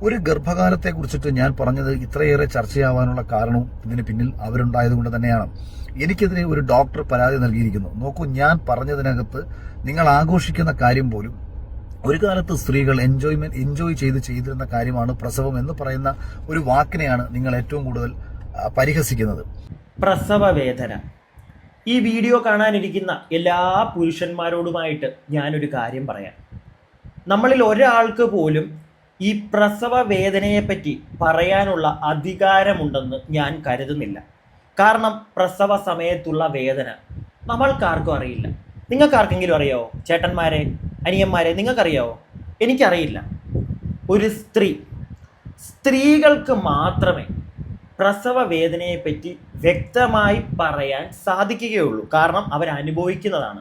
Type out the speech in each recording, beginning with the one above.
ഒരു ഗർഭകാലത്തെ കുറിച്ചിട്ട് ഞാൻ പറഞ്ഞത് ഇത്രയേറെ ചർച്ചയാവാനുള്ള കാരണവും ഇതിന് പിന്നിൽ അവരുണ്ടായതുകൊണ്ട് തന്നെയാണ്. എനിക്കെതിരെ ഒരു ഡോക്ടർ പരാതി നൽകിയിരിക്കുന്നു. നോക്കൂ, ഞാൻ പറഞ്ഞതിനകത്ത് നിങ്ങൾ ആഘോഷിക്കുന്ന കാര്യം പോലും ഒരു കാലത്ത് സ്ത്രീകൾ എൻജോയ് ചെയ്തിരുന്ന കാര്യമാണ് പ്രസവം എന്ന് പറയുന്ന ഒരു വാക്കിനെയാണ് നിങ്ങൾ ഏറ്റവും കൂടുതൽ പരിഹസിക്കുന്നത്. പ്രസവ വേദന. ഈ വീഡിയോ കാണാനിരിക്കുന്ന എല്ലാ പുരുഷന്മാരോടുമായിട്ട് ഞാനൊരു കാര്യം പറയാം. നമ്മളിൽ ഒരാൾക്ക് പോലും ഈ പ്രസവ വേദനയെപ്പറ്റി പറയാനുള്ള അധികാരമുണ്ടെന്ന് ഞാൻ കരുതുന്നില്ല. കാരണം പ്രസവ സമയത്തുള്ള വേദന നമ്മൾക്കാർക്കും അറിയില്ല. നിങ്ങൾക്കാർക്കെങ്കിലും അറിയാവോ? ചേട്ടന്മാരെ, അനിയന്മാരെ, നിങ്ങൾക്കറിയാവോ? എനിക്കറിയില്ല. ഒരു സ്ത്രീകൾക്ക് മാത്രമേ പ്രസവ വേദനയെപ്പറ്റി വ്യക്തമായി പറയാൻ സാധിക്കുകയുള്ളൂ. കാരണം അവരനുഭവിക്കുന്നതാണ്.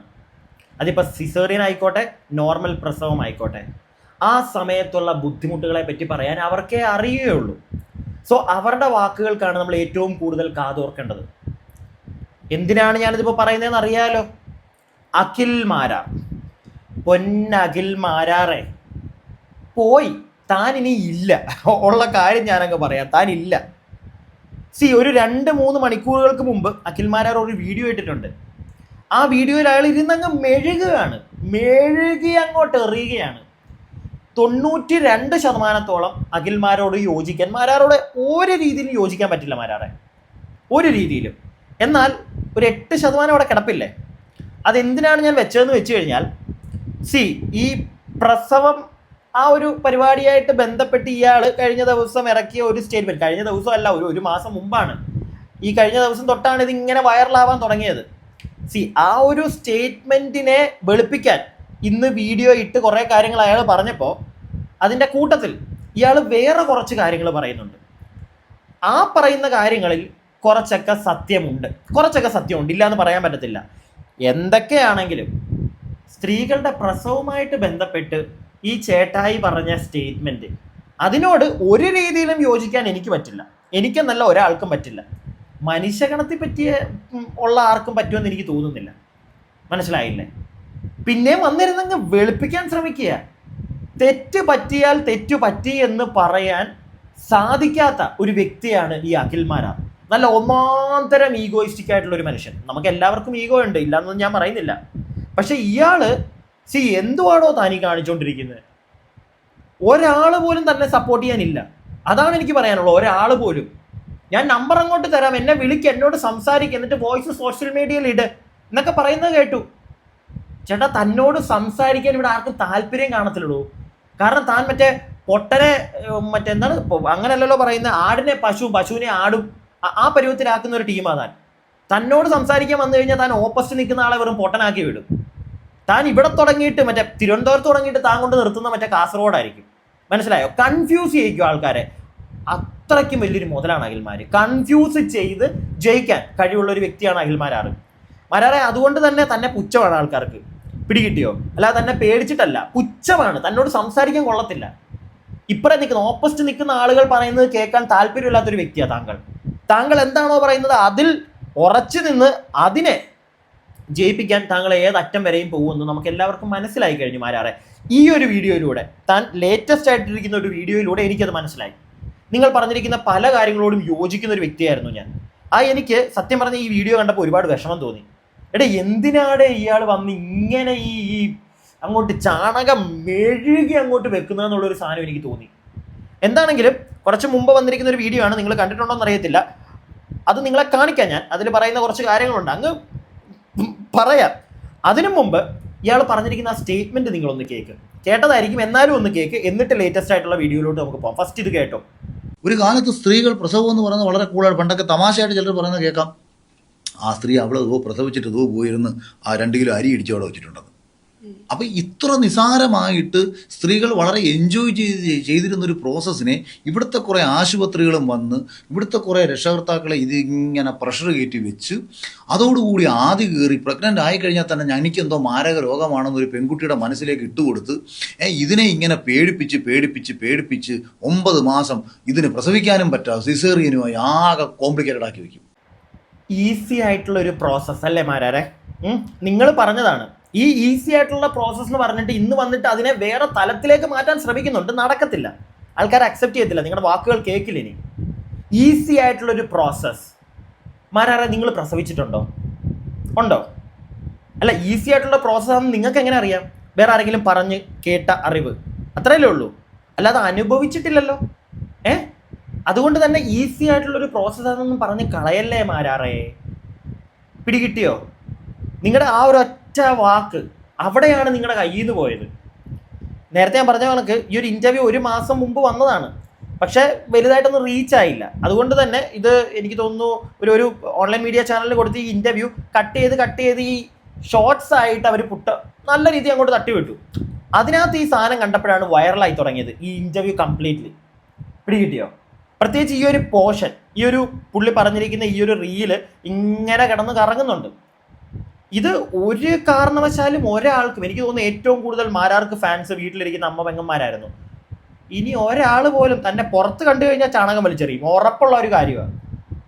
അതിപ്പോൾ സിസേറിയൻ ആയിക്കോട്ടെ, നോർമൽ പ്രസവം ആയിക്കോട്ടെ, ആ സമയത്തുള്ള ബുദ്ധിമുട്ടുകളെ പറ്റി പറയാൻ അവർക്കേ അറിയുകയുള്ളൂ. സോ അവരുടെ വാക്കുകൾക്കാണ് നമ്മൾ ഏറ്റവും കൂടുതൽ കാതോർക്കേണ്ടത്. എന്തിനാണ് ഞാനിതിപ്പോൾ പറയുന്നതെന്ന് അറിയാലോ. അഖിൽ മാരാർ, പൊന്നഖിൽ മാരാറെ, പോയി. താൻ ഇനി ഇല്ല. ഉള്ള കാര്യം ഞാനങ്ങ് പറയാം, താൻ ഇല്ല. ഒരു 2-3 മണിക്കൂറുകൾക്ക് മുമ്പ് അഖിൽ മാരാർ ഒരു വീഡിയോ ഇട്ടിട്ടുണ്ട്. ആ വീഡിയോയിൽ അയാൾ ഇരുന്നങ്ങ് മെഴുകി അങ്ങോട്ട് എറിയുകയാണ്. 92% അഖിൽമാരോട് യോജിക്കാൻ മാരാറോട് ഒരു രീതിയിലും യോജിക്കാൻ പറ്റില്ല മാരാറെ, ഒരു രീതിയിലും. എന്നാൽ ഒരു 8% അവിടെ കിടപ്പില്ലേ. അതെന്തിനാണ് ഞാൻ വെച്ചതെന്ന് വെച്ച് കഴിഞ്ഞാൽ, ഈ പ്രസവം ആ ഒരു പരിപാടിയായിട്ട് ബന്ധപ്പെട്ട് ഇയാൾ കഴിഞ്ഞ ദിവസം ഇറക്കിയ ഒരു സ്റ്റേറ്റ്മെന്റ്, കഴിഞ്ഞ ദിവസമല്ല, ഒരു മാസം മുമ്പാണ്. ഈ കഴിഞ്ഞ ദിവസം തൊട്ടാണ് ഇത് ഇങ്ങനെ വൈറലാവാൻ തുടങ്ങിയത്. ആ ഒരു സ്റ്റേറ്റ്മെന്റിനെ വെളുപ്പിക്കാൻ ഇന്ന് വീഡിയോ ഇട്ട് കുറേ കാര്യങ്ങൾ അയാൾ പറഞ്ഞപ്പോൾ അതിൻ്റെ കൂട്ടത്തിൽ ഇയാൾ വേറെ കുറച്ച് കാര്യങ്ങൾ പറയുന്നുണ്ട്. ആ പറയുന്ന കാര്യങ്ങളിൽ കുറച്ചൊക്കെ സത്യമുണ്ട്, ഇല്ല എന്ന് പറയാൻ പറ്റത്തില്ല. എന്തൊക്കെയാണെങ്കിലും സ്ത്രീകളുടെ പ്രസവവുമായിട്ട് ബന്ധപ്പെട്ട് ഈ ചേട്ടായി പറഞ്ഞ സ്റ്റേറ്റ്മെന്റ്, അതിനോട് ഒരു രീതിയിലും യോജിക്കാൻ എനിക്ക് പറ്റില്ല. എനിക്കെന്നല്ല, ഒരാൾക്കും പറ്റില്ല. മനുഷ്യഗണത്തെ പറ്റിയ ഉള്ള ആർക്കും പറ്റുമെന്ന് എനിക്ക് തോന്നുന്നില്ല. മനസ്സിലായില്ലേ? പിന്നെയും വന്നിരുന്നങ്ങ് വെളുപ്പിക്കാൻ ശ്രമിക്കുക. തെറ്റ് പറ്റിയാൽ തെറ്റു പറ്റി എന്ന് പറയാൻ സാധിക്കാത്ത ഒരു വ്യക്തിയാണ് ഈ അഖിൽ മാരാർ. നല്ല ഒന്നാന്തരം ഈഗോയിസ്റ്റിക് ആയിട്ടുള്ള ഒരു മനുഷ്യൻ. നമുക്ക് എല്ലാവർക്കും ഈഗോ ഉണ്ട്, ഇല്ലാന്നൊന്നും ഞാൻ പറയുന്നില്ല. പക്ഷെ ഇയാള് എന്തുവാണോ താനീ കാണിച്ചുകൊണ്ടിരിക്കുന്നത്? ഒരാൾ പോലും തന്നെ സപ്പോർട്ട് ചെയ്യാനില്ല. അതാണ് എനിക്ക് പറയാനുള്ളത്. ഒരാൾ പോലും. ഞാൻ നമ്പർ അങ്ങോട്ട് തരാം, എന്നെ വിളിക്കുക, എന്നോട് സംസാരിക്കുക, എന്നിട്ട് വോയിസ് സോഷ്യൽ മീഡിയയിൽ ഇട് എന്നൊക്കെ പറയുന്നത് കേട്ടു. ചേട്ടാ, തന്നോട് സംസാരിക്കാൻ ഇവിടെ ആർക്കും താല്പര്യം കാണത്തില്ലടൂ. കാരണം താൻ പൊട്ടനെ എന്താണ് അങ്ങനെയല്ലല്ലോ പറയുന്നത്, ആടിനെ പശുവിനെ ആടും, ആ പരുവത്തിലാക്കുന്ന ഒരു ടീമാണ് താൻ. തന്നോട് സംസാരിക്കാൻ വന്നു കഴിഞ്ഞാൽ താൻ ഓപ്പോസിറ്റ് നിൽക്കുന്ന ആളെ വെറും പൊട്ടനാക്കി വിടും. താൻ ഇവിടെ തുടങ്ങിയിട്ട് തിരുവനന്തപുരത്ത് തുടങ്ങിയിട്ട് താൻ കൊണ്ട് നിർത്തുന്ന കാസർഗോഡായിരിക്കും. മനസ്സിലായോ? കൺഫ്യൂസ് ചെയ്യിക്കും ആൾക്കാരെ. അത്രയ്ക്കും വലിയൊരു മുതലാണ് അഖിൽമാർ. കൺഫ്യൂസ് ചെയ്ത് ജയിക്കാൻ കഴിവുള്ള ഒരു വ്യക്തിയാണ് അഖിൽമാരാറ്. മാരാറെ അതുകൊണ്ട് തന്നെ പുച്ഛമാണ് ആൾക്കാർക്ക്. പിടികിട്ടിയോ? അല്ലാതെ തന്നെ പേടിച്ചിട്ടല്ല, പുച്ഛമാണ്. തന്നോട് സംസാരിക്കാൻ കൊള്ളത്തില്ല. ഇപ്പറേ ഓപ്പോസിറ്റ് നിൽക്കുന്ന ആളുകൾ പറയുന്നത് കേൾക്കാൻ താല്പര്യമില്ലാത്തൊരു വ്യക്തിയാണ് താങ്കൾ എന്താണോ പറയുന്നത് അതിൽ ഉറച്ചു നിന്ന് അതിനെ ജയിപ്പിക്കാൻ താങ്കൾ ഏതറ്റം വരെയും പോകുമെന്ന് നമുക്ക് എല്ലാവർക്കും മനസ്സിലായി കഴിഞ്ഞു മാരാറെ. ഈ ഒരു വീഡിയോയിലൂടെ, താൻ ലേറ്റസ്റ്റ് ആയിട്ടിരിക്കുന്ന ഒരു വീഡിയോയിലൂടെ എനിക്കത് മനസ്സിലായി. നിങ്ങൾ പറഞ്ഞിരിക്കുന്ന പല കാര്യങ്ങളോടും യോജിക്കുന്ന ഒരു വ്യക്തിയായിരുന്നു ഞാൻ. എനിക്ക് സത്യം പറഞ്ഞ ഈ വീഡിയോ കണ്ടപ്പോൾ ഒരുപാട് വിഷമം തോന്നി. എന്തിനാണ് ഇയാൾ വന്ന് ഇങ്ങനെ ഈ അങ്ങോട്ട് ചാണകം മെഴുകി അങ്ങോട്ട് വെക്കുന്നതെന്നുള്ളൊരു സാധനം എനിക്ക് തോന്നി. എന്താണെങ്കിലും കുറച്ച് മുമ്പ് വന്നിരിക്കുന്ന ഒരു വീഡിയോ ആണ്, നിങ്ങൾ കണ്ടിട്ടുണ്ടോ എന്ന് അറിയത്തില്ല. അത് നിങ്ങളെ കാണിക്കാൻ ഞാൻ അതിൽ പറയുന്ന കുറച്ച് കാര്യങ്ങളുണ്ട്, അങ്ങ് പറയാം. അതിനു മുമ്പ് ഇയാൾ പറഞ്ഞിരിക്കുന്ന ആ സ്റ്റേറ്റ്മെന്റ് നിങ്ങളൊന്ന് കേട്ടതായിരിക്കും, എന്നാലും ഒന്ന് കേൾക്ക്, എന്നിട്ട് ലേറ്റസ്റ്റ് ആയിട്ടുള്ള വീഡിയോയിലോട്ട് നമുക്ക് പോകാം. ഫസ്റ്റ് ഇത് കേട്ടോ. ഒരു കാലത്ത് സ്ത്രീകൾ പ്രസവം എന്ന് പറയുന്നത് വളരെ കൂടുതലാണ്. പണ്ടൊക്കെ തമാശയായിട്ട് ചിലർ പറയുന്നത് കേൾക്കാം, ആ സ്ത്രീ അവൾ പ്രസവിച്ചിട്ട് പോയിരുന്ന് ആ 2 കിലോ അരി ഇടിച്ച് അവിടെ വെച്ചിട്ടുണ്ടെന്ന്. അപ്പം ഇത്ര നിസാരമായിട്ട് സ്ത്രീകൾ വളരെ എൻജോയ് ചെയ്തിരുന്നൊരു പ്രോസസ്സിനെ ഇവിടുത്തെ കുറേ ആശുപത്രികളും വന്ന് ഇവിടുത്തെ കുറേ രക്ഷകർത്താക്കളെ ഇതിങ്ങനെ പ്രഷർ കയറ്റി വെച്ച് അതോടുകൂടി ആദ്യ കയറി പ്രഗ്നൻ്റ് ആയിക്കഴിഞ്ഞാൽ തന്നെ എനിക്കെന്തോ മാരക രോഗമാണെന്നൊരു പെൺകുട്ടിയുടെ മനസ്സിലേക്ക് ഇട്ടുകൊടുത്ത് ഇതിനെ ഇങ്ങനെ പേടിപ്പിച്ച് 9 മാസം ഇതിന് പ്രസവിക്കാനും പറ്റാതെ സിസേറിയനുമായി ആകെ കോംപ്ലിക്കേറ്റഡ് ആക്കി വയ്ക്കും. ഈസി ആയിട്ടുള്ള ഒരു പ്രോസസ്സ് അല്ലേ മാരാരെ? നിങ്ങൾ പറഞ്ഞതാണ്. ഈ ഈസി ആയിട്ടുള്ള പ്രോസസ്സ് എന്ന് പറഞ്ഞിട്ട് ഇന്ന് വന്നിട്ട് അതിനെ വേറെ തലത്തിലേക്ക് മാറ്റാൻ ശ്രമിക്കുന്നുണ്ട്. നടക്കത്തില്ല. ആൾക്കാർ അക്സെപ്റ്റ് ചെയ്യത്തില്ല, നിങ്ങളുടെ വാക്കുകൾ കേൾക്കില്ല. ഇനി ഈസി ആയിട്ടുള്ളൊരു പ്രോസസ്സ്. മാരാറെ നിങ്ങൾ പ്രസവിച്ചിട്ടുണ്ടോ? ഉണ്ടോ? അല്ല, ഈസി ആയിട്ടുള്ള പ്രോസസ്സാണെന്ന് നിങ്ങൾക്ക് എങ്ങനെ അറിയാം? വേറെ ആരെങ്കിലും പറഞ്ഞ് കേട്ട അറിവ്, അത്രയല്ലേ ഉള്ളൂ, അല്ലാതെ അനുഭവിച്ചിട്ടില്ലല്ലോ. അതുകൊണ്ട് തന്നെ ഈസി ആയിട്ടുള്ളൊരു പ്രോസസ്സാണെന്നൊന്നും പറഞ്ഞ് കളയല്ലേ മാരാറേ. പിടികിട്ടിയോ? നിങ്ങളുടെ ആ ഒരു ഒറ്റ വാക്ക് അവിടെയാണ് നിങ്ങളുടെ കയ്യിൽ നിന്ന് പോയത്. നേരത്തെ ഞാൻ പറഞ്ഞ കണക്ക് ഈ ഒരു ഇൻ്റർവ്യൂ 1 മാസം മുമ്പ് വന്നതാണ്, പക്ഷേ വലുതായിട്ടൊന്നും റീച്ച് ആയില്ല. അതുകൊണ്ട് തന്നെ ഇത് എനിക്ക് തോന്നുന്നു ഒരു ഓൺലൈൻ മീഡിയ ചാനലിൽ കൊടുത്ത് ഈ ഇൻ്റർവ്യൂ കട്ട് ചെയ്ത് ഈ ഷോർട്സ് ആയിട്ട് അവർ നല്ല രീതിയിൽ അങ്ങോട്ട് തട്ടിവിട്ടു. അതിനകത്ത് ഈ സാധനം കണ്ടപ്പോഴാണ് വൈറലായി തുടങ്ങിയത് ഈ ഇൻ്റർവ്യൂ കംപ്ലീറ്റ്ലി. പിടികിട്ടിയോ? പ്രത്യേകിച്ച് ഈ ഒരു പോർഷൻ, ഈ ഒരു പുള്ളി പറഞ്ഞിരിക്കുന്ന ഈ ഒരു റീല് ഇങ്ങനെ കിടന്ന് കറങ്ങുന്നുണ്ട്. ഇത് ഒരു കാരണവശാലും ഒരാൾക്കും, എനിക്ക് തോന്നുന്നു ഏറ്റവും കൂടുതൽ മാരാർക്ക് ഫാൻസ് വീട്ടിലിരിക്കുന്ന അമ്മ പെങ്ങന്മാരായിരുന്നു. ഇനി ഒരാൾ പോലും തന്നെ പുറത്ത് കണ്ടു കഴിഞ്ഞാൽ ചാണകം വലിച്ചെറിയും, ഉറപ്പുള്ള ഒരു കാര്യമാണ്.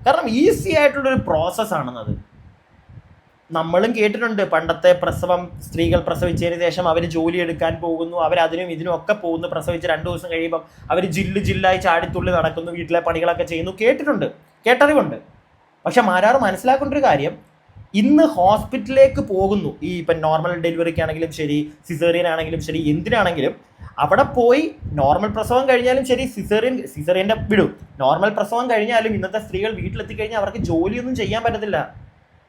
കാരണം ഈസി ആയിട്ടുള്ളൊരു പ്രോസസ്സാണെന്നത്. നമ്മളും കേട്ടിട്ടുണ്ട് പണ്ടത്തെ പ്രസവം, സ്ത്രീകൾ പ്രസവിച്ചതിന് ശേഷം അവർ ജോലി എടുക്കാൻ പോകുന്നു, അവരതിനും ഇതിനും ഒക്കെ പോകുന്നു, പ്രസവിച്ച് 2 ദിവസം കഴിയുമ്പം അവർ ജില്ലായി ചാടിത്തുള്ളി നടക്കുന്നു, വീട്ടിലെ പണികളൊക്കെ ചെയ്യുന്നു, കേട്ടറിവുണ്ട്. പക്ഷെ മാരാറ് മനസ്സിലാക്കേണ്ട ഒരു കാര്യം, ഇന്ന് ഹോസ്പിറ്റലിലേക്ക് പോകുന്നു, ഈ ഇപ്പം നോർമൽ ഡെലിവറിക്കാണെങ്കിലും ശരി, സിസേറിയൻ ആണെങ്കിലും ശരി, എന്തിനാണെങ്കിലും അവിടെ പോയി നോർമൽ പ്രസവം കഴിഞ്ഞാലും ശരി, സിസേറിയൻ്റെ വിടും, നോർമൽ പ്രസവം കഴിഞ്ഞാലും ഇന്നത്തെ സ്ത്രീകൾ വീട്ടിലെത്തിക്കഴിഞ്ഞാൽ അവർക്ക് ജോലിയൊന്നും ചെയ്യാൻ പറ്റത്തില്ല.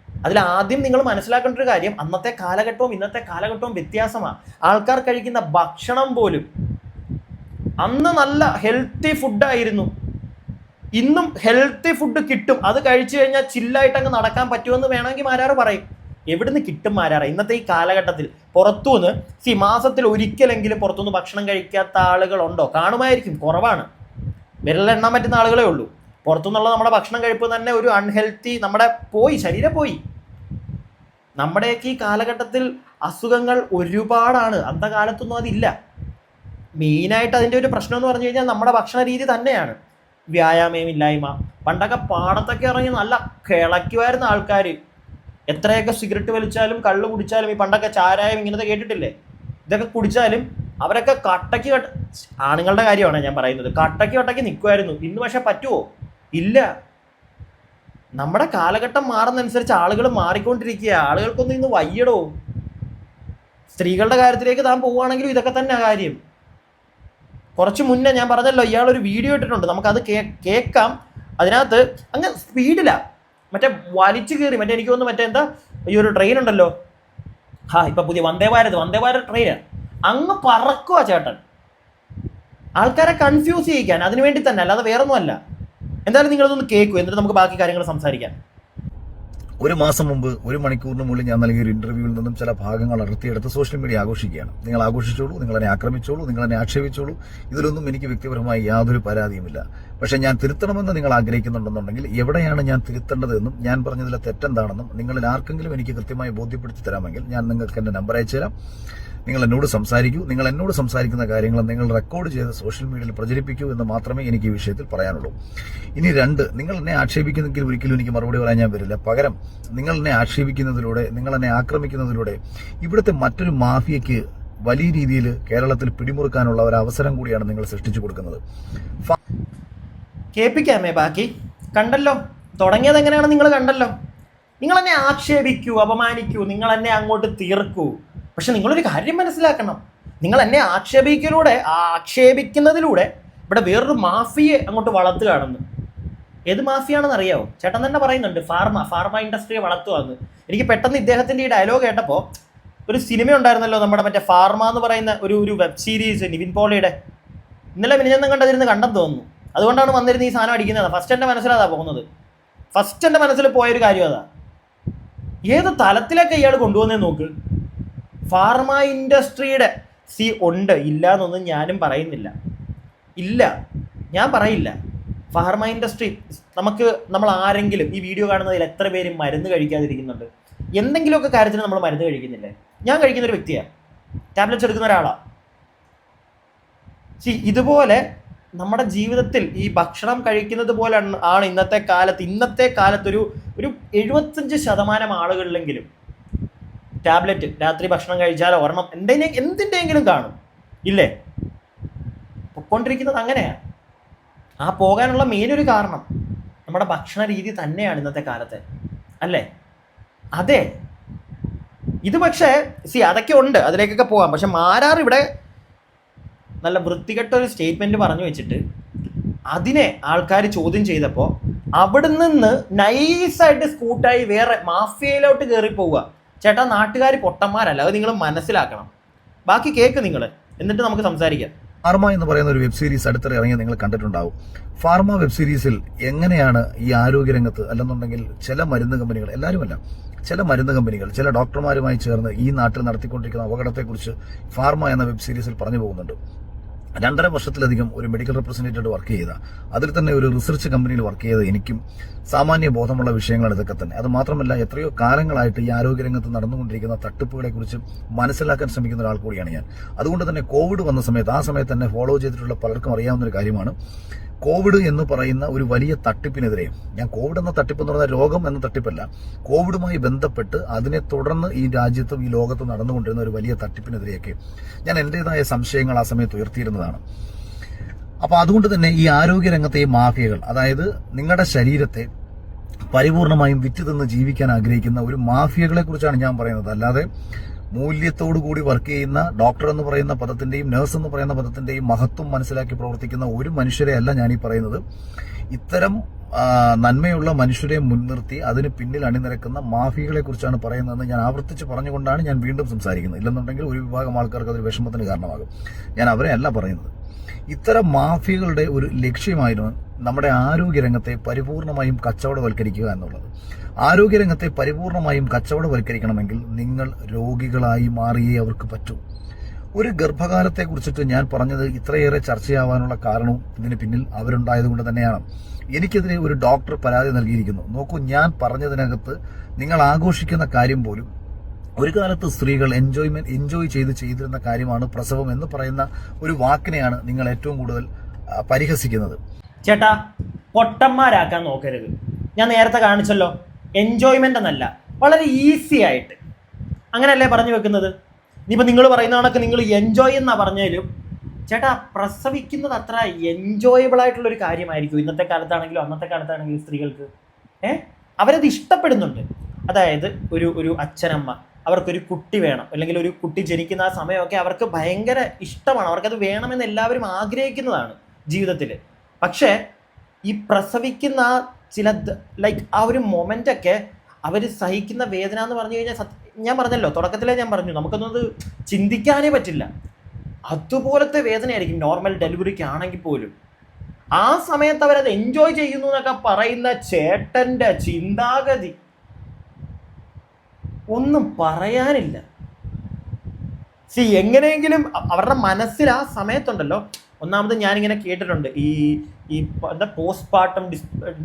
അതിലാദ്യം നിങ്ങൾ മനസ്സിലാക്കേണ്ട ഒരു കാര്യം, അന്നത്തെ കാലഘട്ടവും ഇന്നത്തെ കാലഘട്ടവും വ്യത്യാസമാണ്. ആൾക്കാർ കഴിക്കുന്ന ഭക്ഷണം പോലും അന്ന് നല്ല ഹെൽത്തി ഫുഡായിരുന്നു. ഇന്നും ഹെൽത്തി ഫുഡ് കിട്ടും, അത് കഴിച്ചു കഴിഞ്ഞാൽ ചില്ലായിട്ട് അങ്ങ് നടക്കാൻ പറ്റുമെന്ന് വേണമെങ്കിൽ മാരാറ് പറയും. എവിടുന്ന് കിട്ടും മാരാറ് ഇന്നത്തെ ഈ കാലഘട്ടത്തിൽ? പുറത്തുനിന്ന് മാസത്തിൽ ഒരിക്കലെങ്കിലും പുറത്തുനിന്ന് ഭക്ഷണം കഴിക്കാത്ത ആളുകളുണ്ടോ? കാണുമായിരിക്കും, കുറവാണ്, വിരലെണ്ണാൻ പറ്റുന്ന ആളുകളേ ഉള്ളൂ. പുറത്തുനിന്നുള്ള നമ്മുടെ ഭക്ഷണം കഴിപ്പ് തന്നെ ഒരു അൺഹെൽത്തി, നമ്മുടെ ശരീരം പോയി. നമ്മുടെയൊക്കെ ഈ കാലഘട്ടത്തിൽ അസുഖങ്ങൾ ഒരുപാടാണ്, അന്നത്തെ കാലത്തൊന്നും അതില്ല. മെയിനായിട്ട് അതിൻ്റെ ഒരു പ്രശ്നം എന്ന് പറഞ്ഞു കഴിഞ്ഞാൽ നമ്മുടെ ഭക്ഷണ രീതി തന്നെയാണ്. വ്യായാമമില്ലായ്മ. പണ്ടൊക്കെ പാടത്തൊക്കെ ഇറങ്ങി നല്ല കിളയ്ക്കുമായിരുന്ന ആൾക്കാർ. എത്രയൊക്കെ സിഗരറ്റ് വലിച്ചാലും കള്ള് കുടിച്ചാലും, ഈ പണ്ടൊക്കെ ചാരായം ഇങ്ങനത്തെ കേട്ടിട്ടില്ലേ, ഇതൊക്കെ കുടിച്ചാലും അവരൊക്കെ ആണുങ്ങളുടെ കാര്യമാണ് ഞാൻ പറയുന്നത്, കട്ടയ്ക്ക് നിൽക്കുമായിരുന്നു. ഇന്ന് പക്ഷെ പറ്റുമോ? ഇല്ല. നമ്മുടെ കാലഘട്ടം മാറുന്നതനുസരിച്ച് ആളുകൾ മാറിക്കൊണ്ടിരിക്കുക. ആളുകൾക്കൊന്നും ഇന്ന് വയ്യടോ. സ്ത്രീകളുടെ കാര്യത്തിലേക്ക് താൻ പോവുകയാണെങ്കിലും ഇതൊക്കെ തന്നെ കാര്യം. കുറച്ച് മുന്നേ ഞാൻ പറഞ്ഞല്ലോ, ഇയാളൊരു വീഡിയോ ഇട്ടിട്ടുണ്ട്, നമുക്കത് കേൾക്കാം. അതിനകത്ത് അങ്ങ് സ്പീഡില്ല, മറ്റേ വലിച്ചു കയറി, എനിക്ക് തോന്നുന്നു എന്താ ഈ ഒരു ട്രെയിൻ ഉണ്ടല്ലോ, ഇപ്പം പുതിയ വന്ദേ ഭാരത് ട്രെയിൻ, അങ്ങ് പറക്കുക ചേട്ടൻ. ആൾക്കാരെ കൺഫ്യൂസ് ചെയ്യിക്കാൻ, അതിനു വേണ്ടി തന്നെ, അല്ലാതെ വേറൊന്നുമല്ല. എന്തായാലും നിങ്ങളതൊന്ന് കേൾക്കൂ, എന്നിട്ട് നമുക്ക് ബാക്കി കാര്യങ്ങൾ സംസാരിക്കാം. 1 മാസം മുമ്പ് 1 മണിക്കൂറിനുള്ളിൽ ഞാൻ നൽകിയ ഒരു ഇന്റർവ്യൂവിൽ നിന്നും ചില ഭാഗങ്ങൾ അടർത്തിയെടുത്ത് സോഷ്യൽ മീഡിയ ആഘോഷിക്കുകയാണ്. നിങ്ങൾ ആഘോഷിച്ചോളൂ, നിങ്ങളെന്നെ ആക്രമിച്ചോളൂ, നിങ്ങളെന്നെ ആക്ഷേപിച്ചോളൂ, ഇതിലൊന്നും എനിക്ക് വ്യക്തിപരമായി യാതൊരു പരാതിയുമില്ല. പക്ഷേ ഞാൻ തിരുത്തണമെന്ന് നിങ്ങൾ ആഗ്രഹിക്കുന്നുണ്ടെന്നുണ്ടെങ്കിൽ എവിടെയാണ് ഞാൻ തിരുത്തേണ്ടതെന്നും ഞാൻ പറഞ്ഞതിലെ തെറ്റെന്താണെന്നും നിങ്ങളിൽ ആർക്കെങ്കിലും എനിക്ക് കൃത്യമായി ബോധ്യപ്പെടുത്തി തരാമെങ്കിൽ ഞാൻ നിങ്ങൾക്ക് എൻ്റെ നമ്പർ അയച്ചു തരാം. നിങ്ങൾ എന്നോട് സംസാരിക്കൂ. നിങ്ങൾ എന്നോട് സംസാരിക്കുന്ന കാര്യങ്ങൾ നിങ്ങൾ റെക്കോർഡ് ചെയ്ത് സോഷ്യൽ മീഡിയയിൽ പ്രചരിപ്പിക്കൂ എന്ന് മാത്രമേ എനിക്ക് ഈ വിഷയത്തിൽ പറയാനുള്ളൂ. ഇനി 2, നിങ്ങൾ എന്നെ ആക്ഷേപിക്കുന്നെങ്കിൽ ഒരിക്കലും എനിക്ക് മറുപടി പറയാൻ ഞാൻ വരില്ല. പകരം നിങ്ങൾ എന്നെ ആക്ഷേപിക്കുന്നതിലൂടെ, നിങ്ങൾ എന്നെ ആക്രമിക്കുന്നതിലൂടെ ഇവിടുത്തെ മറ്റൊരു മാഫിയയ്ക്ക് വലിയ രീതിയിൽ കേരളത്തിൽ പിടിമുറുക്കാനുള്ള ഒരു അവസരം കൂടിയാണ് നിങ്ങൾ സൃഷ്ടിച്ചു കൊടുക്കുന്നത്. കേൾപ്പിക്കാമേ ബാക്കി? കണ്ടല്ലോ, തുടങ്ങിയത് എങ്ങനെയാണ് നിങ്ങൾ കണ്ടല്ലോ. നിങ്ങൾ എന്നെ ആക്ഷേപിക്കൂ, അപമാനിക്കൂ, നിങ്ങൾ എന്നെ അങ്ങോട്ട് തീർക്കൂ. പക്ഷെ നിങ്ങളൊരു കാര്യം മനസ്സിലാക്കണം, നിങ്ങൾ എന്നെ ആക്ഷേപിക്കുന്നതിലൂടെ ഇവിടെ വേറൊരു മാഫിയെ അങ്ങോട്ട് വളർത്തുകയാണെന്ന്. ഏത് മാഫിയാണെന്ന് അറിയാമോ? ചേട്ടൻ തന്നെ പറയുന്നുണ്ട്, ഫാർമ ഇൻഡസ്ട്രിയെ വളർത്തുകയെന്ന്. എനിക്ക് പെട്ടെന്ന് ഇദ്ദേഹത്തിൻ്റെ ഈ ഡയലോഗ് കേട്ടപ്പോൾ ഒരു സിനിമ ഉണ്ടായിരുന്നല്ലോ, നമ്മുടെ മറ്റേ ഫാർമ എന്ന് പറയുന്ന ഒരു വെബ് സീരീസ്, നിവിൻ പോളിയുടെ. ഇന്നലെ മിനിഞ്ഞാന്നും കണ്ടെന്ന് തോന്നുന്നു. അതുകൊണ്ടാണ് വന്നിരുന്ന ഈ സാധനം അടിക്കുന്നത്. ഫസ്റ്റ് എൻ്റെ മനസ്സിലതാ പോകുന്നത്. ഫസ്റ്റ് എൻ്റെ മനസ്സിൽ പോയൊരു കാര്യം അതാ. ഏത് തലത്തിലൊക്കെ ഇയാൾ കൊണ്ടുവന്നേ നോക്ക്. ഫാർമ ഇൻഡസ്ട്രിയുടെ ഉണ്ട്, ഇല്ല എന്നൊന്നും ഞാനും പറയുന്നില്ല, ഇല്ല, ഞാൻ പറയില്ല. ഫാർമ ഇൻഡസ്ട്രി നമ്മൾ ആരെങ്കിലും ഈ വീഡിയോ കാണുന്നതിൽ എത്ര പേര് മരുന്ന് കഴിക്കാതിരിക്കുന്നുണ്ട്? എന്തെങ്കിലുമൊക്കെ കാര്യത്തിന് നമ്മൾ മരുന്ന് കഴിക്കുന്നില്ലേ? ഞാൻ കഴിക്കുന്നൊരു വ്യക്തിയാണ്, ടാബ്ലറ്റ്സ് എടുക്കുന്ന ഒരാളാണ്. ഇതുപോലെ നമ്മുടെ ജീവിതത്തിൽ ഈ ഭക്ഷണം കഴിക്കുന്നത് പോലെ ആണ് ഇന്നത്തെ കാലത്തൊരു 75% ആളുകളിലെങ്കിലും രാത്രി ഭക്ഷണം കഴിച്ചാൽ ഒരെണ്ണം എന്തിൻ്റെയെങ്കിലും കാണും, ഇല്ലേ? പൊയ്ക്കൊണ്ടിരിക്കുന്നത് അങ്ങനെയാണ്. ആ പോകാനുള്ള മെയിനൊരു കാരണം നമ്മുടെ ഭക്ഷണ രീതി തന്നെയാണ് ഇന്നത്തെ കാലത്തെ, അല്ലേ? അതെ, ഇത് പക്ഷേ അതൊക്കെ ഉണ്ട്, അതിലേക്കൊക്കെ പോകാം. പക്ഷെ മാരാർ ഇവിടെ നല്ല വൃത്തികെട്ട ഒരു സ്റ്റേറ്റ്മെന്റ് പറഞ്ഞു വെച്ചിട്ട് അതിനെ ആൾക്കാർ ചോദ്യം ചെയ്തപ്പോൾ അവിടെ നിന്ന് നൈസായിട്ട് സ്കൂട്ടായി വേറെ മാഫിയയിലോട്ട് കയറി പോവുക. ചേട്ടാ, നാട്ടുകാർ പൊട്ടന്മാരല്ല, അത് നിങ്ങൾ മനസ്സിലാക്കണം. ബാക്കി കേക്ക് നിങ്ങൾ, എന്നിട്ട് നമുക്ക് സംസാരിക്കാം. ഫാർമ എന്ന് പറയുന്ന ഒരു വെബ് സീരീസ് അടുത്തിടെ ഇറങ്ങി നിങ്ങൾ കണ്ടിട്ടുണ്ടാവും. ഫാർമ വെബ് സീരീസിൽ എങ്ങനെയാണ് ഈ ആരോഗ്യരംഗത്ത്, അല്ലെന്നുണ്ടെങ്കിൽ ചില മരുന്ന് കമ്പനികൾ, എല്ലാവരുമല്ല, ചില മരുന്ന് കമ്പനികൾ ചില ഡോക്ടർമാരുമായി ചേർന്ന് ഈ നാട്ടിൽ നടത്തിക്കൊണ്ടിരിക്കുന്ന അപകടത്തെക്കുറിച്ച് ഫാർമ എന്ന വെബ് സീരീസിൽ പറഞ്ഞു പോകുന്നുണ്ട്. 2.5 വർഷത്തിലധികം ഒരു മെഡിക്കൽ റെപ്രസെന്റേറ്റീവ് വർക്ക് ചെയ്ത, അതിൽ തന്നെ ഒരു റിസർച്ച് കമ്പനിയിൽ വർക്ക് ചെയ്ത എനിക്കും സാമാന്യ ബോധമുള്ള വിഷയങ്ങൾ ഇതൊക്കെ തന്നെ. അത് മാത്രമല്ല, എത്രയോ കാലങ്ങളായിട്ട് ഈ ആരോഗ്യരംഗത്ത് നടന്നുകൊണ്ടിരിക്കുന്ന തട്ടിപ്പുകളെ കുറിച്ച് മനസ്സിലാക്കാൻ ശ്രമിക്കുന്ന ഒരാൾ കൂടിയാണ് ഞാൻ. അതുകൊണ്ട് തന്നെ കോവിഡ് വന്ന സമയത്ത്, ആ സമയത്ത് തന്നെ ഫോളോ ചെയ്തിട്ടുള്ള പലർക്കും അറിയാവുന്ന ഒരു കാര്യമാണ്, കോവിഡ് എന്ന് പറയുന്ന ഒരു വലിയ തട്ടിപ്പിനെതിരെ, ഞാൻ കോവിഡ് എന്ന തട്ടിപ്പ് എന്ന് പറഞ്ഞാൽ രോഗം എന്ന തട്ടിപ്പല്ല, കോവിഡുമായി ബന്ധപ്പെട്ട് അതിനെ തുടർന്ന് ഈ രാജ്യത്തും ഈ ലോകത്തും നടന്നുകൊണ്ടിരുന്ന ഒരു വലിയ തട്ടിപ്പിനെതിരെയൊക്കെ ഞാൻ എൻ്റെതായ സംശയങ്ങൾ ആ സമയത്ത് ഉയർത്തിയിരുന്നതാണ്. അപ്പോൾ അതുകൊണ്ട് തന്നെ ഈ ആരോഗ്യരംഗത്തെ ഈ മാഫിയകൾ, അതായത് നിങ്ങളുടെ ശരീരത്തെ പരിപൂർണമായും വിറ്റ് തിന്ന് ജീവിക്കാൻ ആഗ്രഹിക്കുന്ന ഒരു മാഫിയകളെ കുറിച്ചാണ് ഞാൻ പറയുന്നത്. അല്ലാതെ മൂല്യത്തോടു കൂടി വർക്ക് ചെയ്യുന്ന ഡോക്ടർ എന്ന് പറയുന്ന പദത്തിന്റെയും നഴ്സ് എന്ന് പറയുന്ന പദത്തിന്റെയും മഹത്വം മനസ്സിലാക്കി പ്രവർത്തിക്കുന്ന ഒരു മനുഷ്യരെ അല്ല ഞാനീ പറയുന്നത്. ഇത്തരം നന്മയുള്ള മനുഷ്യരെ മുൻനിർത്തി അതിന് പിന്നിൽ അണിനിരക്കുന്ന മാഫിയകളെ കുറിച്ചാണ് പറയുന്നതെന്ന് ഞാൻ ആവർത്തിച്ച് പറഞ്ഞുകൊണ്ടാണ് ഞാൻ വീണ്ടും സംസാരിക്കുന്നത്. ഇല്ലെന്നുണ്ടെങ്കിൽ ഒരു വിഭാഗം ആൾക്കാർക്ക് അതൊരു വിഷമത്തിന് കാരണമാകും. ഞാൻ അവരെ അല്ല പറയുന്നത്. ഇത്തരം മാഫിയകളുടെ ഒരു ലക്ഷ്യമായിരുന്നു നമ്മുടെ ആരോഗ്യരംഗത്തെ പരിപൂർണമായും കച്ചവടവൽക്കരിക്കുക എന്നുള്ളത്. ആരോഗ്യരംഗത്തെ പരിപൂർണമായും കച്ചവടവൽക്കരിക്കണമെങ്കിൽ നിങ്ങൾ രോഗികളായി മാറിയേ അവർക്ക് പറ്റൂ. ഒരു ഗർഭകാലത്തെ കുറിച്ചിട്ട് ഞാൻ പറഞ്ഞത് ഇത്രയേറെ ചർച്ചയാവാനുള്ള കാരണവും ഇതിന് പിന്നിൽ അവരുണ്ടായതുകൊണ്ട് തന്നെയാണ്. എനിക്കെതിരെ ഒരു ഡോക്ടർ പരാതി നൽകിയിരിക്കുന്നു. നോക്കൂ, ഞാൻ പറഞ്ഞതിനകത്ത് നിങ്ങൾ ആഘോഷിക്കുന്ന കാര്യം പോലും ഒരു കാലത്ത് സ്ത്രീകൾ എൻജോയ് ചെയ്തിരുന്ന കാര്യമാണ് പ്രസവം എന്ന് പറയുന്ന ഒരു വാക്കിനെയാണ് നിങ്ങൾ ഏറ്റവും കൂടുതൽ പരിഹസിക്കുന്നത്. ചേട്ടാ, പൊട്ടന്മാരാക്കാൻ നോക്കരുത്. ഞാൻ നേരത്തെ കാണിച്ചല്ലോ, എൻജോയ്മെന്റ് എന്നല്ല, വളരെ ഈസി ആയിട്ട് അങ്ങനെയല്ലേ പറഞ്ഞു വെക്കുന്നത്. ഇനിയിപ്പോൾ നിങ്ങൾ പറയുന്ന കണക്ക് നിങ്ങൾ എൻജോയ് എന്നാ പറഞ്ഞാലും ചേട്ടാ, പ്രസവിക്കുന്നത് അത്ര എൻജോയബിൾ ആയിട്ടുള്ളൊരു കാര്യമായിരിക്കും ഇന്നത്തെ കാലത്താണെങ്കിലും അന്നത്തെ കാലത്താണെങ്കിലും സ്ത്രീകൾക്ക്. അവരത് ഇഷ്ടപ്പെടുന്നുണ്ട്. അതായത് ഒരു അച്ഛനമ്മ, അവർക്കൊരു കുട്ടി വേണം, അല്ലെങ്കിൽ ഒരു കുട്ടി ജനിക്കുന്ന ആ സമയമൊക്കെ അവർക്ക് ഭയങ്കര ഇഷ്ടമാണ്, അവർക്കത് വേണമെന്ന് എല്ലാവരും ആഗ്രഹിക്കുന്നതാണ് ജീവിതത്തിൽ. പക്ഷേ ഈ പ്രസവിക്കുന്ന ചില ആ ഒരു മൊമെൻ്റൊക്കെ അവർ സഹിക്കുന്ന വേദന എന്ന് പറഞ്ഞു കഴിഞ്ഞാൽ, ഞാൻ പറഞ്ഞല്ലോ, തുടക്കത്തിലേ ഞാൻ പറഞ്ഞു, നമുക്കൊന്നത് ചിന്തിക്കാനേ പറ്റില്ല. അതുപോലത്തെ വേദനയായിരിക്കും നോർമൽ ഡെലിവറിക്ക് ആണെങ്കിൽ പോലും. ആ സമയത്ത് അവരത് എൻജോയ് ചെയ്യുന്നു എന്നൊക്കെ പറയുന്ന ചേട്ടൻ്റെ ചിന്താഗതി ഒന്നും പറയാനില്ല. എങ്ങനെയെങ്കിലും അവരുടെ മനസ്സിൽ ആ സമയത്തുണ്ടല്ലോ, ഒന്നാമത് ഞാനിങ്ങനെ കേട്ടിട്ടുണ്ട് ഈ എന്താ പോസ്റ്റ് പാർട്ടം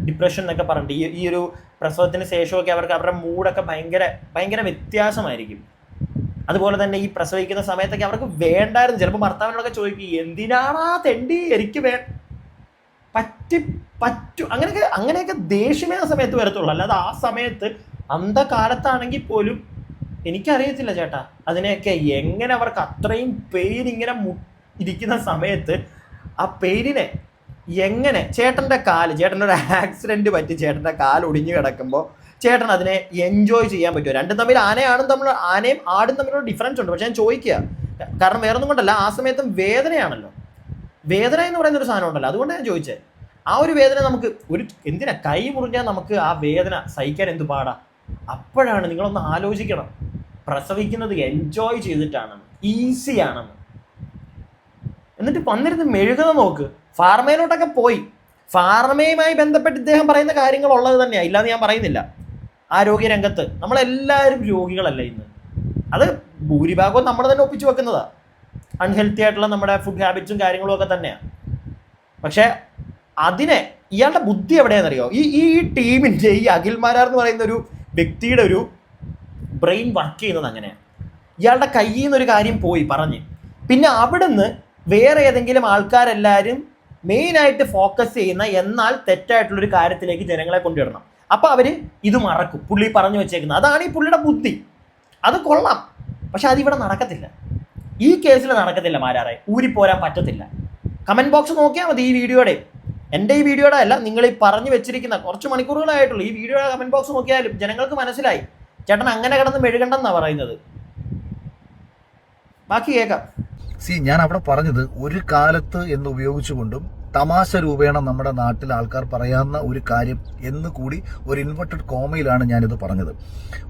ഡിപ്രഷൻ എന്നൊക്കെ പറഞ്ഞിട്ട് ഈ ഒരു പ്രസവത്തിന് ശേഷമൊക്കെ അവരുടെ മൂഡൊക്കെ ഭയങ്കര വ്യത്യാസമായിരിക്കും. അതുപോലെ തന്നെ ഈ പ്രസവിക്കുന്ന സമയത്തൊക്കെ അവർക്ക് വേണ്ടായിരുന്നു. ചിലപ്പോൾ ഭർത്താവിനോടൊക്കെ ചോദിക്കും, എന്തിനാണാ തെണ്ടി, എനിക്ക് പറ്റൂ അങ്ങനെയൊക്കെ ദേഷ്യമേ ആ സമയത്ത് വരത്തുള്ളൂ. അല്ലാതെ ആ സമയത്ത് അന്ധകാലത്താണെങ്കിൽ പോലും എനിക്കറിയത്തില്ല ചേട്ടാ, അതിനെയൊക്കെ എങ്ങനെ അവർക്ക് അത്രയും പെയിൻ ഇങ്ങനെ ഇരിക്കുന്ന സമയത്ത് ആ പെയിനിനെ എങ്ങനെ ചേട്ടൻ്റെ ഒരു ആക്സിഡൻറ്റ് പറ്റി ചേട്ടൻ്റെ കാല് ഒടിഞ്ഞു കിടക്കുമ്പോൾ ചേട്ടൻ അതിനെ എൻജോയ് ചെയ്യാൻ പറ്റുമോ? രണ്ടും തമ്മിൽ ആനയും ആടും തമ്മിലുള്ള ഡിഫറൻസ് ഉണ്ട്. പക്ഷെ ഞാൻ ചോദിക്കുക, കാരണം വേറൊന്നും കൊണ്ടല്ല, ആ സമയത്തും വേദനയാണല്ലോ. വേദന എന്ന് പറയുന്ന ഒരു സാധനം ഉണ്ടല്ലോ, അതുകൊണ്ട് ഞാൻ ചോദിച്ചത്. ആ ഒരു വേദന നമുക്ക് എന്തിനാ കൈ മുറിഞ്ഞാൽ നമുക്ക് ആ വേദന സഹിക്കാൻ എന്ത് പാടാ. അപ്പോഴാണ് നിങ്ങളൊന്ന് ആലോചിക്കണം, പ്രസവിക്കുന്നത് എൻജോയ് ചെയ്തിട്ടാണെന്ന്, ഈസിയാണെന്ന്. എന്നിട്ട് വന്നിരുന്ന് മെഴുകുന്ന നോക്ക്. ഫാർമയിലോട്ടൊക്കെ പോയി, ഫാർമയുമായി ബന്ധപ്പെട്ട് ഇദ്ദേഹം പറയുന്ന കാര്യങ്ങൾ ഉള്ളത് തന്നെയാണ്, ഇല്ലാന്ന് ഞാൻ പറയുന്നില്ല. ആരോഗ്യരംഗത്ത് നമ്മളെല്ലാവരും രോഗികളല്ല ഇന്ന്. അത് ഭൂരിഭാഗവും നമ്മൾ തന്നെ ഒപ്പിച്ചു വെക്കുന്നതാണ്. അൺഹെൽത്തി ആയിട്ടുള്ള നമ്മുടെ ഫുഡ് ഹാബിറ്റ്സും കാര്യങ്ങളും ഒക്കെ തന്നെയാണ്. പക്ഷേ അതിനെ ഇയാളുടെ ബുദ്ധി എവിടെയാണെന്നറിയോ? ഈ ടീമിൻ്റെ, ഈ അഖിൽ മാരാർ എന്ന് പറയുന്ന ഒരു വ്യക്തിയുടെ ഒരു ബ്രെയിൻ വർക്ക് ചെയ്യുന്നത് അങ്ങനെയാണ്. ഇയാളുടെ കയ്യിൽ നിന്നൊരു കാര്യം പോയി പറഞ്ഞ്, പിന്നെ അവിടുന്ന് വേറെ ഏതെങ്കിലും ആൾക്കാരെല്ലാവരും മെയിനായിട്ട് ഫോക്കസ് ചെയ്യുന്ന എന്നാൽ തെറ്റായിട്ടുള്ളൊരു കാര്യത്തിലേക്ക് ജനങ്ങളെ കൊണ്ടുവരണം. അപ്പോൾ അവർ ഇത് മറക്കും, പുള്ളി പറഞ്ഞു വെച്ചേക്കുന്നത്. അതാണ് ഈ പുള്ളിയുടെ ബുദ്ധി. അത് കൊള്ളാം, പക്ഷെ അതിവിടെ നടക്കത്തില്ല. ഈ കേസിൽ നടക്കത്തില്ല മാരാറെ, ഊരിപ്പോരാൻ പറ്റത്തില്ല. കമൻറ്റ് ബോക്സ് നോക്കിയാൽ മതി ഈ വീഡിയോയുടെ, എൻ്റെ ഈ വീഡിയോയുടെ അല്ല, നിങ്ങൾ ഈ പറഞ്ഞു വെച്ചിരിക്കുന്ന കുറച്ച് മണിക്കൂറുകളായിട്ടുള്ളൂ ഈ വീഡിയോയുടെ കമൻറ്റ് ബോക്സ് നോക്കിയാലും ജനങ്ങൾക്ക് മനസ്സിലായി ചേട്ടൻ അങ്ങനെ കിടന്ന് മെഴുകണ്ടെന്നാണ് പറയുന്നത്. ബാക്കി കേൾക്കാം. ഞാൻ അവിടെ പറഞ്ഞത് ഒരു കാലത്ത് എന്ന് ഉപയോഗിച്ചുകൊണ്ടും തമാശ രൂപേണ നമ്മുടെ നാട്ടിൽ ആൾക്കാർ പറയാവുന്ന ഒരു കാര്യം എന്ന് കൂടി ഒരു ഇൻവെർട്ടഡ് കോമയിലാണ് ഞാനിത് പറഞ്ഞത്.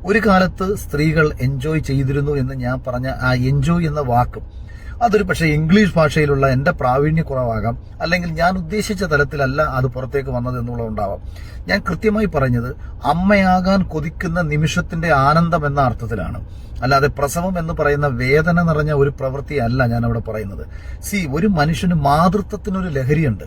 ഒരു കാലത്ത് സ്ത്രീകൾ എൻജോയ് ചെയ്തിരുന്നു എന്ന് ഞാൻ പറഞ്ഞ ആ എൻജോയ് എന്ന വാക്കും അതൊരു പക്ഷേ ഇംഗ്ലീഷ് ഭാഷയിലുള്ള എൻ്റെ പ്രാവീണ്യക്കുറവാകാം, അല്ലെങ്കിൽ ഞാൻ ഉദ്ദേശിച്ച തലത്തിലല്ല അത് പുറത്തേക്ക് വന്നത് എന്നുള്ളതുണ്ടാവാം. ഞാൻ കൃത്യമായി പറഞ്ഞത് അമ്മയാകാൻ കൊതിക്കുന്ന നിമിഷത്തിന്റെ ആനന്ദം എന്ന അർത്ഥത്തിലാണ്, അല്ലാതെ പ്രസവം എന്ന് പറയുന്ന വേദന നിറഞ്ഞ ഒരു പ്രവൃത്തിയല്ല ഞാൻ അവിടെ പറയുന്നത്. ഒരു മനുഷ്യന് മാതൃത്വത്തിനൊരു ലഹരിയുണ്ട്,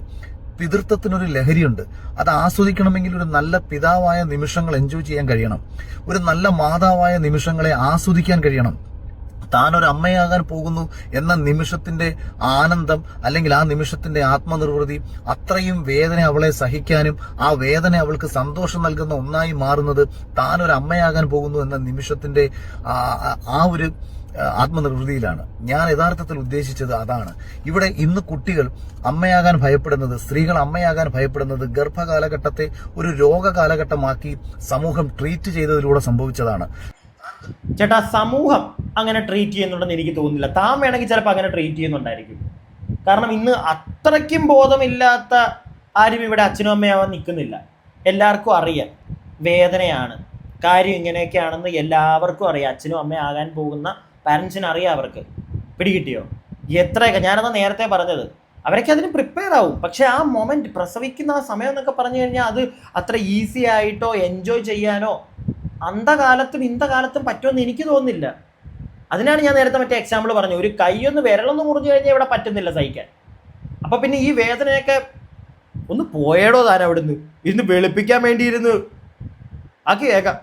പിതൃത്വത്തിനൊരു ലഹരിയുണ്ട്. അത് ആസ്വദിക്കണമെങ്കിൽ ഒരു നല്ല പിതാവായ നിമിഷങ്ങൾ എൻജോയ് ചെയ്യാൻ കഴിയണം, ഒരു നല്ല മാതാവായ നിമിഷങ്ങളെ ആസ്വദിക്കാൻ കഴിയണം. താനൊരു അമ്മയാകാൻ പോകുന്നു എന്ന നിമിഷത്തിന്റെ ആനന്ദം, അല്ലെങ്കിൽ ആ നിമിഷത്തിന്റെ ആത്മനിർവൃതി, അത്രയും വേദന അവളെ സഹിക്കാനും ആ വേദന അവൾക്ക് സന്തോഷം നൽകുന്ന ഒന്നായി മാറുന്നത് താനൊരു അമ്മയാകാൻ പോകുന്നു എന്ന നിമിഷത്തിന്റെ ആ ഒരു ആത്മനിർവൃതിയിലാണ്. ഞാൻ യഥാർത്ഥത്തിൽ ഉദ്ദേശിച്ചത് അതാണ്. ഇവിടെ ഇന്ന് കുട്ടികൾ അമ്മയാകാൻ ഭയപ്പെടുന്നത്, സ്ത്രീകൾ അമ്മയാകാൻ ഭയപ്പെടുന്നത് ഗർഭകാലഘട്ടത്തെ ഒരു രോഗകാലഘട്ടമാക്കി സമൂഹം ട്രീറ്റ് ചെയ്തതിലൂടെ സംഭവിച്ചതാണ്. ചേട്ടാ, സമൂഹം അങ്ങനെ ട്രീറ്റ് ചെയ്യുന്നുണ്ടെന്ന് എനിക്ക് തോന്നുന്നില്ല. താൻ വേണമെങ്കിൽ ചിലപ്പോൾ അങ്ങനെ ട്രീറ്റ് ചെയ്യുന്നുണ്ടായിരിക്കും. കാരണം ഇന്ന് അത്രയ്ക്കും ബോധമില്ലാത്ത ആരും ഇവിടെ അച്ഛനും അമ്മയാവാൻ നിൽക്കുന്നില്ല. എല്ലാവർക്കും അറിയാം വേദനയാണ്, കാര്യം ഇങ്ങനെയൊക്കെയാണെന്ന് എല്ലാവർക്കും അറിയാം. അച്ഛനും അമ്മയാകാൻ പോകുന്ന പാരൻസിന് അറിയാം. അവർക്ക് പിടികിട്ടിയോ? എത്രയൊക്കെ ഞാനത് നേരത്തെ പറഞ്ഞത്, അവരൊക്കെ അതിന് പ്രിപ്പയർ ആവും. പക്ഷെ ആ മൊമെന്റ്, പ്രസവിക്കുന്ന ആ സമയം എന്നൊക്കെ പറഞ്ഞു കഴിഞ്ഞാൽ അത് അത്ര ഈസി ആയിട്ടോ എൻജോയ് ചെയ്യാനോ അന്തകാലത്തും ഇന്തകാലത്തും പറ്റുമെന്ന് എനിക്ക് തോന്നുന്നില്ല. അതിനാണ് ഞാൻ നേരത്തെ മറ്റേ എക്സാമ്പിൾ പറഞ്ഞു, ഒരു കൈയൊന്ന് വിരലൊന്ന് മുറിഞ്ഞു കഴിഞ്ഞാൽ ഇവിടെ പറ്റുന്നില്ല സഹിക്കാൻ. അപ്പൊ പിന്നെ ഈ വേദനയൊക്കെ ഒന്ന് പോയേടോ താൻ അവിടുന്ന് ഇരുന്ന് വെളുപ്പിക്കാൻ വേണ്ടിയിരുന്നു. ആക്കി കേൾക്കാം.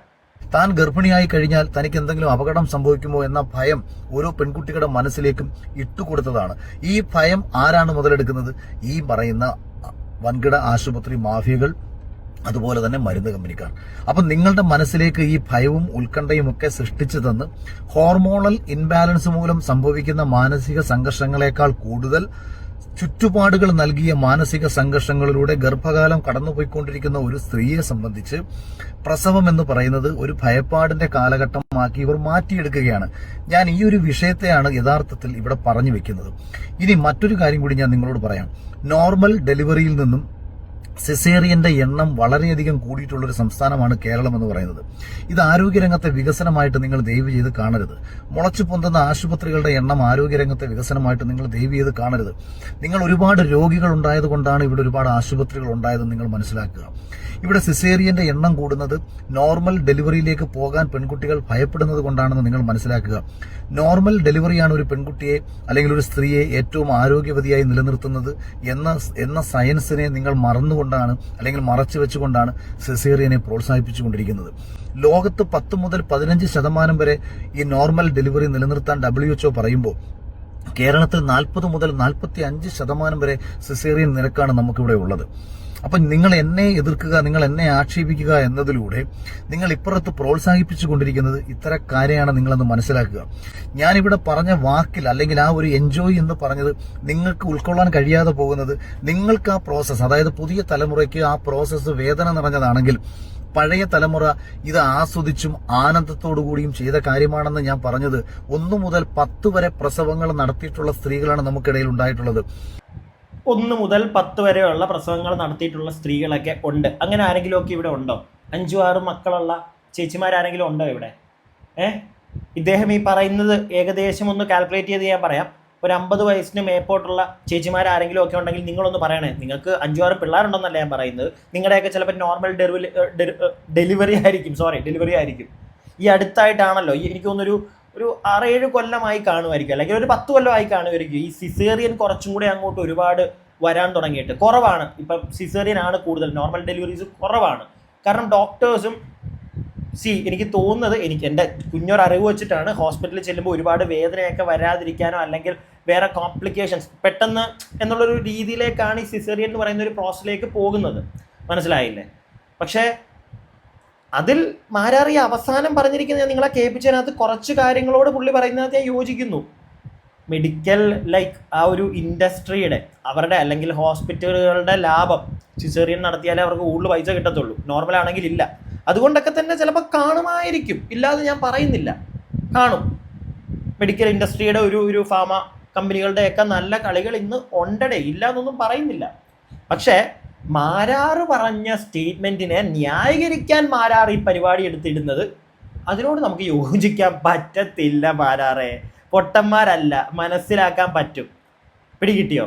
താൻ ഗർഭിണിയായി കഴിഞ്ഞാൽ തനിക്ക് എന്തെങ്കിലും അപകടം സംഭവിക്കുമോ എന്ന ഭയം ഓരോ പെൺകുട്ടികളുടെ മനസ്സിലേക്കും ഇട്ടുകൊടുത്തതാണ്. ഈ ഭയം ആരാണ് മുതലെടുക്കുന്നത്? ഈ പറയുന്ന വൻകിട ആശുപത്രി മാഫിയകൾ, അതുപോലെ തന്നെ മരുന്ന് കമ്പനിക്കാർ. അപ്പൊ നിങ്ങളുടെ മനസ്സിലേക്ക് ഈ ഭയവും ഉത്കണ്ഠയും ഒക്കെ സൃഷ്ടിച്ചു തന്ന് ഹോർമോണൽ ഇൻബാലൻസ് മൂലം സംഭവിക്കുന്ന മാനസിക സംഘർഷങ്ങളെക്കാൾ കൂടുതൽ ചുറ്റുപാടുകൾ നൽകിയ മാനസിക സംഘർഷങ്ങളിലൂടെ ഗർഭകാലം കടന്നുപോയിക്കൊണ്ടിരിക്കുന്ന ഒരു സ്ത്രീയെ സംബന്ധിച്ച് പ്രസവം എന്ന് പറയുന്നത് ഒരു ഭയപ്പാടിന്റെ കാലഘട്ടമാക്കി ഇവർ മാറ്റിയെടുക്കുകയാണ്. ഞാൻ ഈ ഒരു വിഷയത്തെയാണ് യഥാർത്ഥത്തിൽ ഇവിടെ പറഞ്ഞു വെക്കുന്നത്. ഇനി മറ്റൊരു കാര്യം കൂടി ഞാൻ നിങ്ങളോട് പറയാം. നോർമൽ ഡെലിവറിയിൽ നിന്നും സിസേറിയന്റെ എണ്ണം വളരെയധികം കൂടിയിട്ടുള്ളൊരു സംസ്ഥാനമാണ് കേരളം എന്ന് പറയുന്നത്. ഇത് ആരോഗ്യരംഗത്തെ വികസനമായിട്ട് നിങ്ങൾ ദയവ് ചെയ്ത് കാണരുത്. മുളച്ചു പൊന്തുന്ന ആശുപത്രികളുടെ എണ്ണം ആരോഗ്യരംഗത്തെ വികസനമായിട്ട് നിങ്ങൾ ദയവ് ചെയ്ത് കാണരുത്. നിങ്ങൾ ഒരുപാട് രോഗികൾ ഉണ്ടായത് കൊണ്ടാണ് ഇവിടെ ഒരുപാട് ആശുപത്രികൾ ഉണ്ടായതെന്ന് നിങ്ങൾ മനസ്സിലാക്കുക. ഇവിടെ സിസേറിയന്റെ എണ്ണം കൂടുന്നത് നോർമൽ ഡെലിവറിയിലേക്ക് പോകാൻ പെൺകുട്ടികൾ ഭയപ്പെടുന്നത് കൊണ്ടാണെന്ന് നിങ്ങൾ മനസ്സിലാക്കുക. നോർമൽ ഡെലിവറിയാണ് ഒരു പെൺകുട്ടിയെ അല്ലെങ്കിൽ ഒരു സ്ത്രീയെ ഏറ്റവും ആരോഗ്യവതിയായി നിലനിർത്തുന്നത് എന്ന സയൻസിനെ നിങ്ങൾ മറന്നുകൊണ്ടാണ്, അല്ലെങ്കിൽ മറച്ചു വെച്ചുകൊണ്ടാണ് സിസേറിയനെ പ്രോത്സാഹിപ്പിച്ചുകൊണ്ടിരിക്കുന്നത്. ലോകത്ത് 10 മുതൽ 15% വരെ ഈ നോർമൽ ഡെലിവറി നിലനിർത്താൻ WHO പറയുമ്പോൾ കേരളത്തിൽ 40 മുതൽ 45% വരെ സിസേറിയൻ നിരക്കാണ് നമുക്കിവിടെ ഉള്ളത്. അപ്പം നിങ്ങൾ എന്നെ എതിർക്കുക, നിങ്ങൾ എന്നെ ആക്ഷേപിക്കുക എന്നതിലൂടെ നിങ്ങൾ ഇപ്പുറത്ത് പ്രോത്സാഹിപ്പിച്ചുകൊണ്ടിരിക്കുന്നത് ഇത്തരം കാര്യമാണ് നിങ്ങളെന്ന് മനസ്സിലാക്കുക. ഞാനിവിടെ പറഞ്ഞ വാക്കിൽ, അല്ലെങ്കിൽ ആ ഒരു എൻജോയ് എന്ന് പറഞ്ഞത് നിങ്ങൾക്ക് ഉൾക്കൊള്ളാൻ കഴിയാതെ പോകുന്നത്, നിങ്ങൾക്ക് ആ പ്രോസസ്സ്, അതായത് പുതിയ തലമുറയ്ക്ക് ആ പ്രോസസ്സ് വേദന നിറഞ്ഞതാണെങ്കിൽ പഴയ തലമുറ ഇത് ആസ്വദിച്ചും ആനന്ദത്തോടുകൂടിയും ചെയ്ത കാര്യമാണെന്ന് ഞാൻ പറഞ്ഞത്. 1 മുതൽ 10 വരെ പ്രസവങ്ങൾ നടത്തിയിട്ടുള്ള സ്ത്രീകളാണ് നമുക്കിടയിൽ ഉണ്ടായിട്ടുള്ളത്. 1 മുതൽ 10 വരെയുള്ള പ്രസവങ്ങൾ നടത്തിയിട്ടുള്ള സ്ത്രീകളൊക്കെ ഉണ്ട്. അങ്ങനെ ആരെങ്കിലും ഒക്കെ ഇവിടെ ഉണ്ടോ? 5-6 മക്കളുള്ള ചേച്ചിമാരാരെങ്കിലും ഉണ്ടോ ഇവിടെ? ഇദ്ദേഹം ഈ പറയുന്നത് ഏകദേശം ഒന്ന് കാൽക്കുലേറ്റ് ചെയ്ത് ഞാൻ പറയാം. ഒരു 50 വയസ്സിന് മേപ്പോട്ടുള്ള ചേച്ചിമാരാരെങ്കിലും ഒക്കെ ഉണ്ടെങ്കിൽ നിങ്ങളൊന്ന് പറയണേ. നിങ്ങൾക്ക് 5-6 പിള്ളേരുണ്ടെന്നല്ല ഞാൻ പറയുന്നത്. നിങ്ങളുടെയൊക്കെ ചിലപ്പോൾ നോർമൽ ഡെലിവറി ആയിരിക്കും. ഈ അടുത്തായിട്ടാണല്ലോ, എനിക്ക് തോന്നുന്നൊരു 6-7 കൊല്ലമായി കാണുമായിരിക്കും, അല്ലെങ്കിൽ ഒരു 10 കൊല്ലമായി കാണുമായിരിക്കും ഈ സിസേറിയൻ കുറച്ചും കൂടെ അങ്ങോട്ട് ഒരുപാട് വരാൻ തുടങ്ങിയിട്ട്. കുറവാണ് ഇപ്പം, സിസേറിയൻ ആണ് കൂടുതൽ, നോർമൽ ഡെലിവറീസ് കുറവാണ്. കാരണം ഡോക്ടേഴ്സും എനിക്ക് തോന്നുന്നത്, എൻ്റെ കുഞ്ഞൊരറിവ് വെച്ചിട്ടാണ്, ഹോസ്പിറ്റലിൽ ചെല്ലുമ്പോൾ ഒരുപാട് വേദനയൊക്കെ വരാതിരിക്കാനോ അല്ലെങ്കിൽ വേറെ കോംപ്ലിക്കേഷൻസ് പെട്ടെന്ന് എന്നുള്ളൊരു രീതിയിലേക്കാണ് ഈ സിസേറിയൻ എന്ന് പറയുന്ന ഒരു പ്രോസസ്സിലേക്ക് പോകുന്നത്. മനസ്സിലായില്ലേ? പക്ഷേ അതിൽ മാരാറിയ അവസാനം പറഞ്ഞിരിക്കുന്നത്, ഞാൻ നിങ്ങളെ കേൾപ്പിച്ചതിനകത്ത് കുറച്ച് കാര്യങ്ങളോട് പുള്ളി പറയുന്നതിനകത്ത് ഞാൻ യോജിക്കുന്നു. മെഡിക്കൽ ലൈക്ക് ആ ഒരു ഇൻഡസ്ട്രിയുടെ അവരുടെ അല്ലെങ്കിൽ ഹോസ്പിറ്റലുകളുടെ ലാഭം സിസേറിയൻ നടത്തിയാലേ അവർക്ക് കൂടുതൽ പൈസ കിട്ടത്തുള്ളൂ, നോർമൽ ആണെങ്കിൽ ഇല്ല. അതുകൊണ്ടൊക്കെ തന്നെ ചിലപ്പോൾ കാണുമായിരിക്കും, ഇല്ലാതെ ഞാൻ പറയുന്നില്ല, കാണും. മെഡിക്കൽ ഇൻഡസ്ട്രിയുടെ ഒരു ഫാമ കമ്പനികളുടെയൊക്കെ നല്ല കളികൾ ഇന്ന് ഉണ്ടടേ, ഇല്ല എന്നൊന്നും പറയുന്നില്ല. പക്ഷേ മാരാറ് പറഞ്ഞ സ്റ്റേറ്റ്മെന്റിനെ ന്യായീകരിക്കാൻ മാരാർ ഈ പരിപാടി എടുത്തിടുന്നത്, അതിനോട് നമുക്ക് യോജിക്കാൻ പറ്റത്തില്ല മാരാറെ. പൊട്ടന്മാരല്ല, മനസ്സിലാക്കാൻ പറ്റും. പിടികിട്ടിയോ?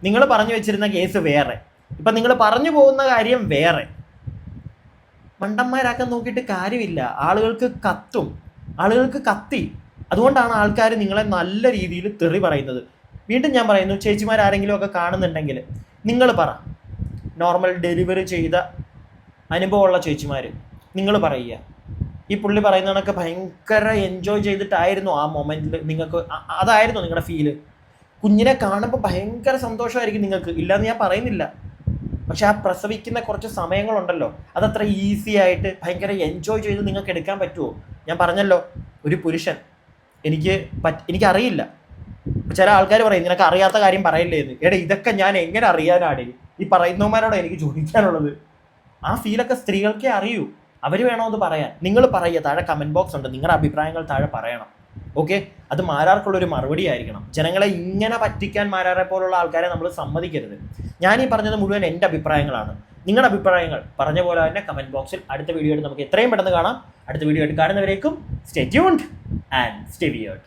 നിങ്ങൾ പറഞ്ഞു വെച്ചിരുന്ന കേസ് വേറെ, ഇപ്പം നിങ്ങൾ പറഞ്ഞു പോകുന്ന കാര്യം വേറെ. മണ്ടന്മാരാക്കാൻ നോക്കിയിട്ട് കാര്യമില്ല. ആളുകൾക്ക് കത്തും, ആളുകൾക്ക് കത്തി. അതുകൊണ്ടാണ് ആൾക്കാർ നിങ്ങളെ നല്ല രീതിയിൽ തെറി പറയുന്നത്. വീണ്ടും ഞാൻ പറയുന്നു, ചേച്ചിമാരാരെങ്കിലും ഒക്കെ കാണുന്നുണ്ടെങ്കിൽ നിങ്ങൾ പറ, നോർമൽ ഡെലിവറി ചെയ്ത അനുഭവമുള്ള ചേച്ചിമാർ, നിങ്ങൾ പറയുക, ഈ പുള്ളി പറയുന്നതൊക്കെ ഭയങ്കര എൻജോയ് ചെയ്തിട്ടായിരുന്നു ആ മൊമെൻറ്റിൽ നിങ്ങൾക്ക്, അതായിരുന്നു നിങ്ങളുടെ ഫീല്. കുഞ്ഞിനെ കാണുമ്പോൾ ഭയങ്കര സന്തോഷമായിരിക്കും നിങ്ങൾക്ക്, ഇല്ലയെന്ന് ഞാൻ പറയുന്നില്ല. പക്ഷെ ആ പ്രസവിക്കുന്ന കുറച്ച് സമയങ്ങളുണ്ടല്ലോ, അതത്ര ഈസി ആയിട്ട് ഭയങ്കര എൻജോയ് ചെയ്ത് നിങ്ങൾക്ക് എടുക്കാൻ പറ്റുമോ? ഞാൻ പറഞ്ഞല്ലോ, ഒരു പുരുഷൻ എനിക്കറിയില്ല. ചില ആൾക്കാർ പറയും നിനക്ക് അറിയാത്ത കാര്യം പറയില്ലേ എന്ന്. എടാ, ഇതൊക്കെ ഞാൻ എങ്ങനെ അറിയാനാണ് ഈ പറയുന്നവന്മാരോട് എനിക്ക് ചോദിക്കാനുള്ളത്. ആ ഫീലൊക്കെ സ്ത്രീകൾക്കേ അറിയൂ, അവർ വേണോ അത് പറയാൻ. നിങ്ങൾ പറയുക, താഴെ കമൻറ്റ് ബോക്സ് ഉണ്ട്, നിങ്ങളുടെ അഭിപ്രായങ്ങൾ താഴെ പറയണം. ഓക്കെ, അത് മാരാർക്കുള്ളൊരു മറുപടി ആയിരിക്കണം. ജനങ്ങളെ ഇങ്ങനെ പറ്റിക്കാൻ മാരാറെ പോലുള്ള ആൾക്കാരെ നമ്മൾ സമ്മതിക്കരുത്. ഞാൻ ഈ പറഞ്ഞത് മുഴുവൻ എൻ്റെ അഭിപ്രായങ്ങളാണ്. നിങ്ങളുടെ അഭിപ്രായങ്ങൾ പറഞ്ഞ പോലെ തന്നെ കമൻറ്റ് ബോക്സിൽ അടുത്ത വീഡിയോ ആയിട്ട് നമുക്ക് എത്രയും പെട്ടെന്ന് കാണാം. അടുത്ത വീഡിയോ ആയിട്ട് കാണുന്നവരേക്കും stay tuned and stay weird.